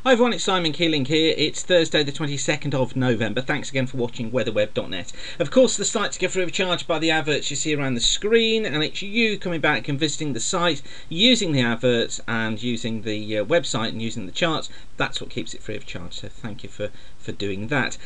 Hi everyone, it's Simon Keeling here. It's Thursday the 22nd of November. Thanks again for watching weatherweb.net. Of course, the site's given free of charge by the adverts you see around the screen, and it's you coming back and visiting the site, using the adverts and using the website and using the charts. That's what keeps it free of charge, so thank you for doing that.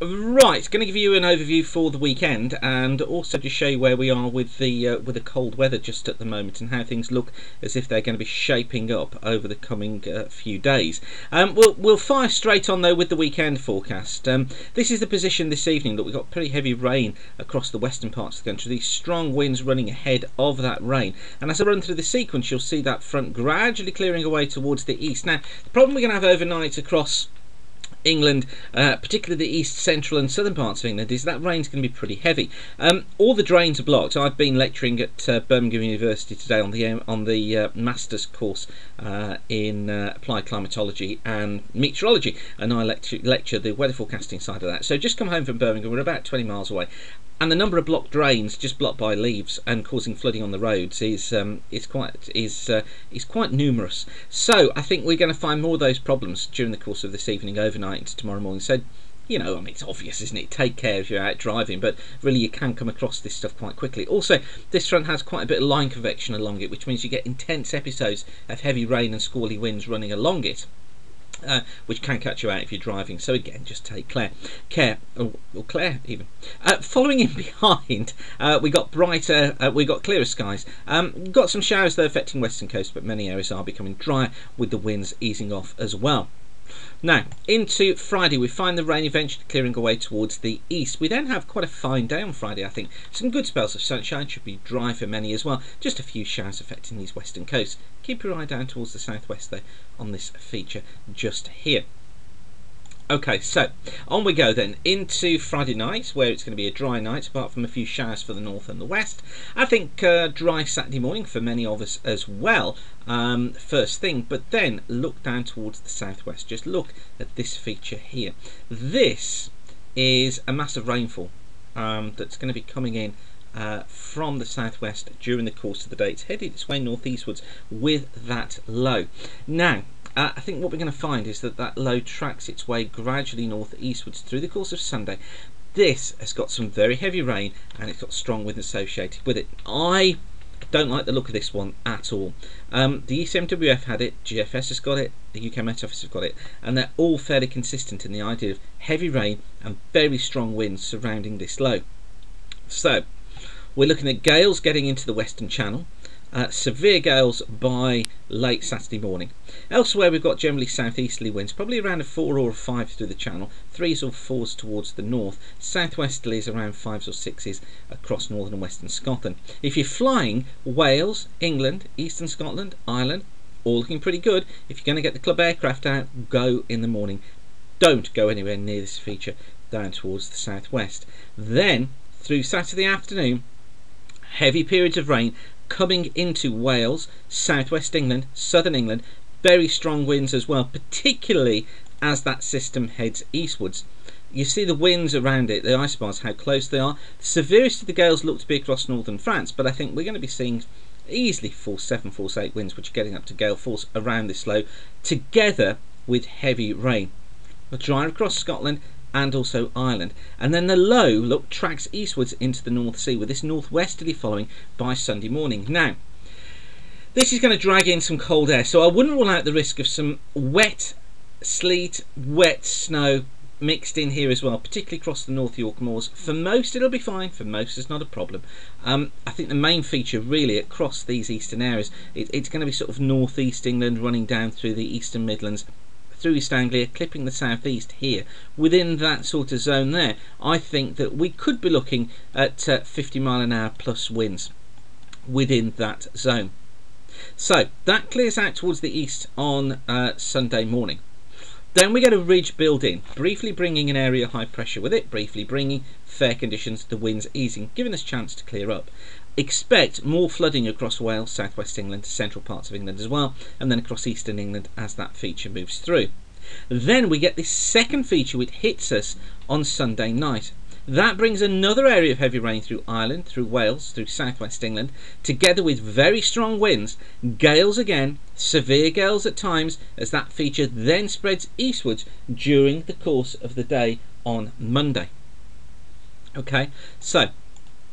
Right, going to give you an overview for the weekend and also to show you where we are with the cold weather just at the moment and how things look as if they're going to be shaping up over the coming few days. We'll fire straight on though with the weekend forecast. This is the position this evening. Look, we've got pretty heavy rain across the western parts of the country. These strong winds running ahead of that rain, and as I run through the sequence you'll see that front gradually clearing away towards the east. Now the problem we're going to have overnight across England, particularly the east, central and southern parts of England, is that rain's going to be pretty heavy. All the drains are blocked. I've been lecturing at Birmingham University today on the master's course in applied climatology and meteorology, and I lecture the weather forecasting side of that. So just come home from Birmingham, we're about 20 miles away, and the number of blocked drains just blocked by leaves and causing flooding on the roads is quite numerous. So I think we're going to find more of those problems during the course of this evening, overnight into tomorrow morning. So, you know, I mean, it's obvious, isn't it? Take care if you're out driving, but really you can come across this stuff quite quickly. Also, this front has quite a bit of line convection along it, which means you get intense episodes of heavy rain and squally winds running along it. Which can catch you out if you're driving. So again, just take care, or Claire even. Following in behind, we got brighter, we got clearer skies. Got some showers though affecting western coast, but many areas are becoming drier with the winds easing off as well. Now, into Friday, we find the rain eventually clearing away towards the east. We then have quite a fine day on Friday, I think. Some good spells of sunshine, should be dry for many as well. Just a few showers affecting these western coasts. Keep your eye down towards the southwest though on this feature just here. Okay, so on we go then into Friday night, where it's going to be a dry night apart from a few showers for the north and the west. I think dry Saturday morning for many of us as well, first thing, but then look down towards the southwest. Just look at this feature here. This is a massive rainfall that's going to be coming in from the southwest during the course of the day. It's headed its way northeastwards with that low. Now, I think what we're going to find is that low tracks its way gradually northeastwards through the course of Sunday. This has got some very heavy rain and it's got strong wind associated with it. I don't like the look of this one at all. The ECMWF had it, GFS has got it, the UK Met Office have got it, and they're all fairly consistent in the idea of heavy rain and very strong winds surrounding this low. So we're looking at gales getting into the Western Channel. Severe gales by late Saturday morning. Elsewhere we've got generally southeasterly winds, probably around a 4 or a 5 through the channel, 3s or 4s towards the north, southwesterlies around 5s or 6s across northern and western Scotland. If you're flying, Wales, England, eastern Scotland, Ireland, all looking pretty good. If you're going to get the club aircraft out, go in the morning. Don't go anywhere near this feature down towards the southwest. Then through Saturday afternoon, heavy periods of rain coming into Wales, southwest England, southern England, very strong winds as well, particularly as that system heads eastwards. You see the winds around it, the isobars, how close they are. The severest of the gales look to be across northern France, but I think we're going to be seeing easily force 7, force 8 winds, which are getting up to gale force around this low, together with heavy rain. We'll dry across Scotland and also Ireland, and then the low look tracks eastwards into the North Sea with this northwesterly following by Sunday morning. Now this is going to drag in some cold air, so I wouldn't rule out the risk of some wet sleet, wet snow mixed in here as well, particularly across the North York moors. For most it'll be fine, for most it's not a problem. I think the main feature really across these eastern areas, it's going to be sort of northeast England running down through the eastern Midlands, through East Anglia, clipping the southeast here. Within that sort of zone there, I think that we could be looking at 50 mile an hour plus winds within that zone. So that clears out towards the east on Sunday morning. Then we get a ridge build in, briefly bringing an area high pressure with it, briefly bringing fair conditions, the winds easing, giving us a chance to clear up. Expect more flooding across Wales, southwest England, central parts of England as well, and then across eastern England as that feature moves through. Then we get this second feature which hits us on Sunday night. That brings another area of heavy rain through Ireland, through Wales, through southwest England, together with very strong winds, gales again, severe gales at times, as that feature then spreads eastwards during the course of the day on Monday. Okay, so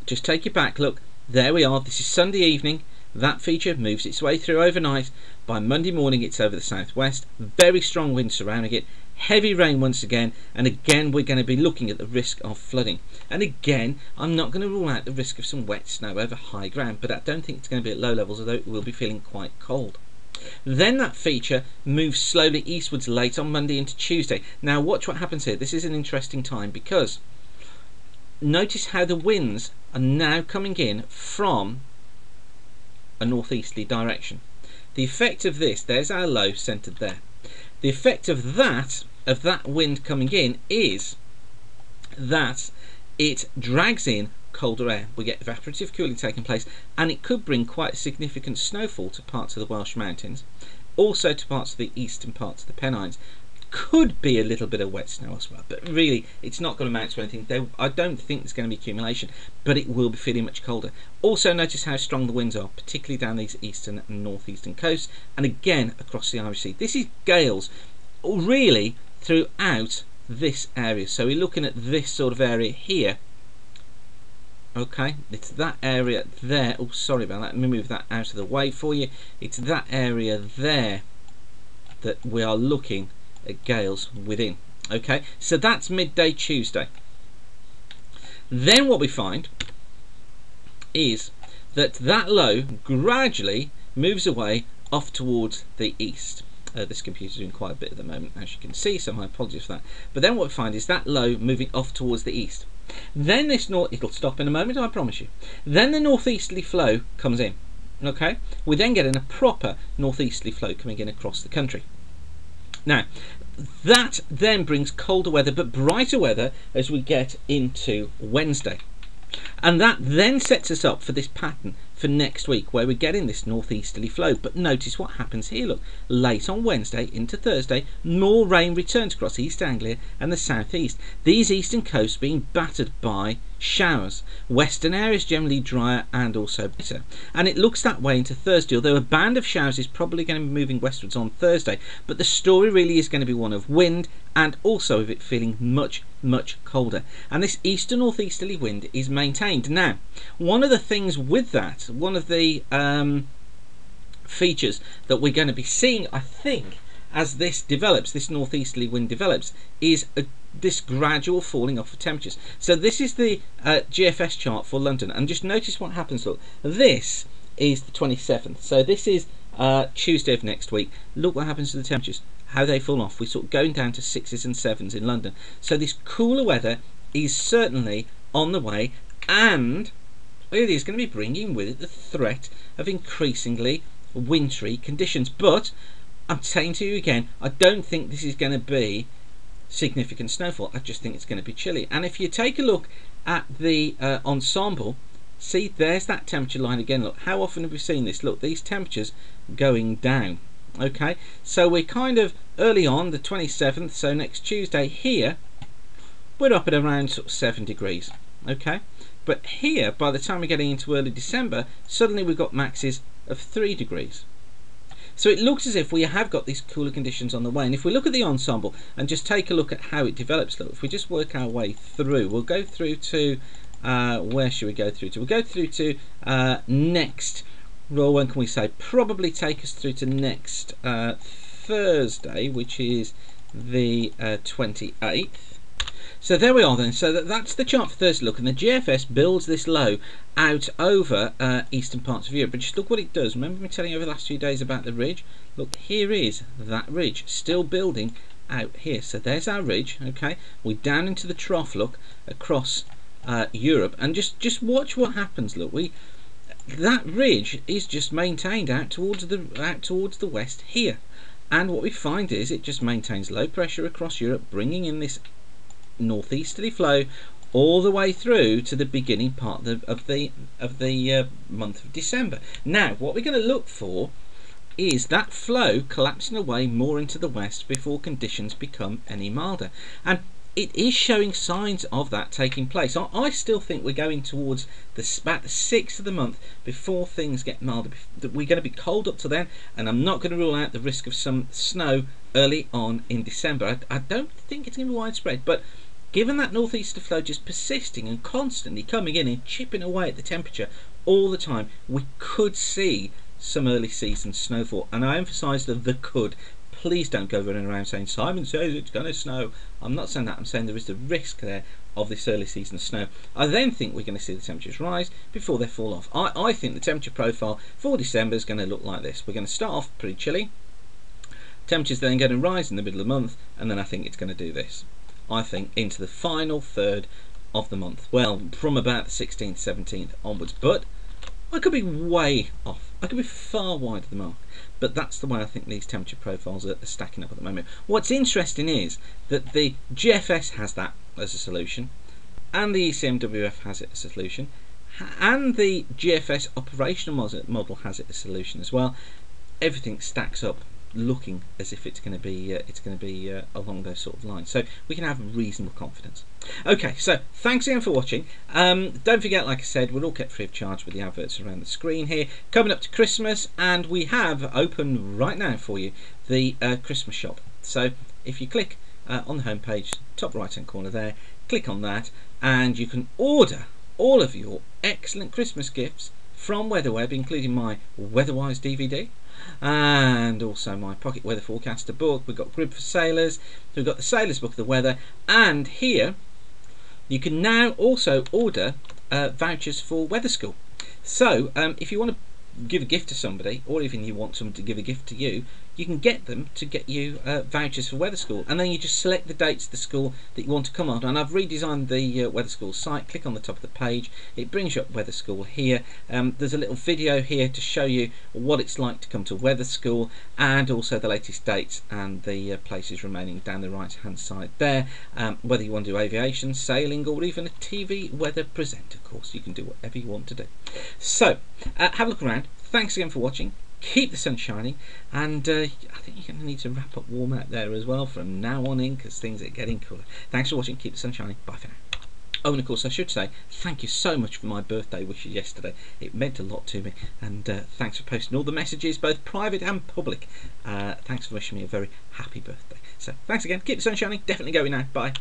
just take you back, look, there we are, this is Sunday evening, that feature moves its way through overnight. By Monday morning it's over the southwest, very strong winds surrounding it, heavy rain once again, and again we're going to be looking at the risk of flooding. And again, I'm not going to rule out the risk of some wet snow over high ground, but I don't think it's going to be at low levels, although it will be feeling quite cold. Then that feature moves slowly eastwards late on Monday into Tuesday. Now watch what happens here. This is an interesting time, because notice how the winds are now coming in from a northeasterly direction. The effect of this, there's our low centered there. The effect of that wind coming in is that it drags in colder air. We get evaporative cooling taking place, and it could bring quite a significant snowfall to parts of the Welsh mountains, also to parts of the eastern parts of the Pennines. Could be a little bit of wet snow as well, but really it's not going to amount to anything. I don't think there's going to be accumulation, but it will be feeling much colder. Also notice how strong the winds are, particularly down these eastern and northeastern coasts, and again across the Irish Sea. This is gales really throughout this area. So we're looking at this sort of area here. Okay, it's that area there. Oh, sorry about that. Let me move that out of the way for you. It's that area there that we are looking at gales within. Okay, so that's midday Tuesday. Then what we find is that that low gradually moves away off towards the east. This computer's doing quite a bit at the moment, as you can see, so my apologies for that. But then what we find is that low moving off towards the east. Then this it'll stop in a moment, I promise you. Then the northeasterly flow comes in. Okay, we're then getting a proper northeasterly flow coming in across the country. Now, that then brings colder weather but brighter weather as we get into Wednesday. And that then sets us up for this pattern for next week, where we're getting this northeasterly flow. But notice what happens here. Look, late on Wednesday into Thursday, more rain returns across East Anglia and the southeast. These eastern coasts being battered by showers. Western areas generally drier and also better. And it looks that way into Thursday, although a band of showers is probably going to be moving westwards on Thursday. But the story really is going to be one of wind, and also of it feeling much, much colder. And this eastern northeasterly wind is maintained. Now, one of the things with that, one of the features that we're going to be seeing, I think, as this develops, this northeasterly wind develops, is this gradual falling off of temperatures. So this is the GFS chart for London, and just notice what happens. Look, this is the 27th, so this is Tuesday of next week. Look what happens to the temperatures, how they fall off. We're sort of going down to 6s and 7s in London. So this cooler weather is certainly on the way, and it is going to be bringing with it the threat of increasingly wintry conditions. But I'm saying to you again, I don't think this is going to be significant snowfall. I just think it's going to be chilly. And if you take a look at the ensemble, see, there's that temperature line again. Look, how often have we seen this? Look, these temperatures going down. Okay, so we're kind of early on, the 27th, so next Tuesday here, we're up at around sort of 7 degrees. Okay, but here, by the time we're getting into early December, suddenly we've got maxes of 3 degrees. So it looks as if we have got these cooler conditions on the way. And if we look at the ensemble and just take a look at how it develops, look, if we just work our way through, we'll go through to, where should we go through to? We'll go through to next, well, when can we say? Probably take us through to next Thursday, which is the 28th. So there we are then. So that's the chart for Thursday. Look, and the GFS builds this low out over eastern parts of Europe. But just look what it does. Remember me telling you over the last few days about the ridge? Look, here is that ridge still building out here. So there's our ridge. Okay, we're down into the trough. Look, across Europe, and just watch what happens. Look, that ridge is just maintained out towards the west here, and what we find is it just maintains low pressure across Europe, bringing in this northeasterly flow all the way through to the beginning part of the month of December. Now, what we're going to look for is that flow collapsing away more into the west before conditions become any milder. And it is showing signs of that taking place. I still think we're going towards about the 6th of the month before things get milder. We're going to be cold up to then, and I'm not going to rule out the risk of some snow early on in December. I don't think it's going to be widespread, but given that northeaster flow just persisting and constantly coming in and chipping away at the temperature all the time, we could see some early season snowfall. And I emphasise the could. Please don't go running around saying Simon says it's going to snow. I'm not saying that. I'm saying there is the risk there of this early season snow. I then think we're going to see the temperatures rise before they fall off. I think the temperature profile for December is going to look like this. We're going to start off pretty chilly. Temperatures then going to rise in the middle of the month, and then I think it's going to do this. I think into the final third of the month. Well, from about the 16th, 17th onwards. But I could be way off. I could be far wide of the mark. But that's the way I think these temperature profiles are stacking up at the moment. What's interesting is that the GFS has that as a solution, and the ECMWF has it as a solution, and the GFS operational model has it as a solution as well. Everything stacks up looking as if it's going to be along those sort of lines, so we can have reasonable confidence. Okay, so thanks again for watching. Don't forget, like I said, we're all kept free of charge with the adverts around the screen here. Coming up to Christmas, and we have open right now for you the Christmas shop. So if you click on the home page, top right hand corner there, click on that, and you can order all of your excellent Christmas gifts from WeatherWeb, including my Weatherwise DVD and also my Pocket Weather Forecaster book. We've got Grid for Sailors, we've got the Sailors Book of the Weather, and here you can now also order vouchers for Weather School. So if you want to give a gift to somebody, or even you want someone to give a gift to you, you can get them to get you vouchers for Weather School, and then you just select the dates of the school that you want to come on. And I've redesigned the Weather School site. Click on the top of the page, it brings you up Weather School here. There's a little video here to show you what it's like to come to Weather School, and also the latest dates and the places remaining down the right hand side there. Whether you want to do aviation, sailing, or even a TV weather presenter course, you can do whatever you want to do. So have a look around. Thanks again for watching. Keep the sun shining, and I think you're going to need to wrap up warm out there as well from now on in, because things are getting cooler. Thanks for watching. Keep the sun shining. Bye for now. Oh, and of course I should say thank you so much for my birthday wishes yesterday. It meant a lot to me, and thanks for posting all the messages, both private and public. Thanks for wishing me a very happy birthday. So thanks again. Keep the sun shining. Definitely going now. Bye.